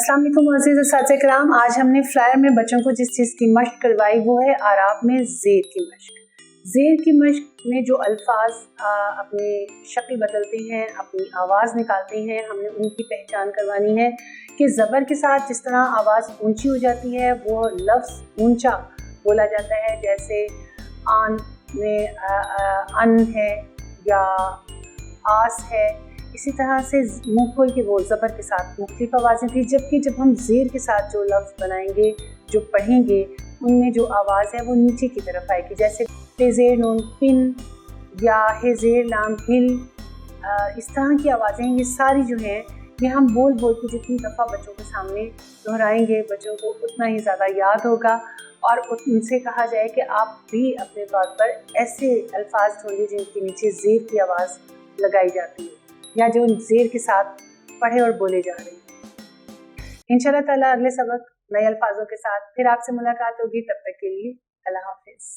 अस्सलाम वालेकुम अज़ीज़ साथी कराम। आज हमने फ्लायर में बच्चों को जिस चीज़ की मश्क करवाई वो है आराब में ज़ेर की मश्क। ज़ेर की मश्क में जो अल्फाज अपनी शक्ल बदलते हैं, अपनी आवाज़ निकालते हैं, हमने उनकी पहचान करवानी है कि ज़बर के साथ जिस तरह आवाज़ ऊंची हो जाती है वो लफ्ज़ ऊंचा बोला जाता है, जैसे आन में अन है या आस है। इसी तरह से मुँह खोल के वो ज़बर के साथ मुख्तलिफ आवाज़ें थी, जबकि जब हम ज़ेर के साथ जो लफ्ज़ बनाएंगे, जो पढ़ेंगे, उनमें जो आवाज़ है वो नीचे की तरफ आएगी, जैसे ज़ेर नून पिन या ज़ेर लाम हिल। इस तरह की आवाज़ें ये सारी जो हैं ये हम बोल बोल के जितनी दफ़ा बच्चों के सामने दोहराएंगे बच्चों को उतना ही ज़्यादा याद होगा। और उनसे कहा जाए कि आप भी अपने तौर पर ऐसे अल्फाज ढूंढिए जिनके नीचे ज़ेर की आवाज़ लगाई जाती है या जो ज़ेर के साथ पढ़े और बोले जा रहे हैं। इंशाअल्लाह ताला अगले सबक नए अल्फाजों के साथ फिर आपसे मुलाकात होगी। तब तक के लिए अल्लाह हाफिज़।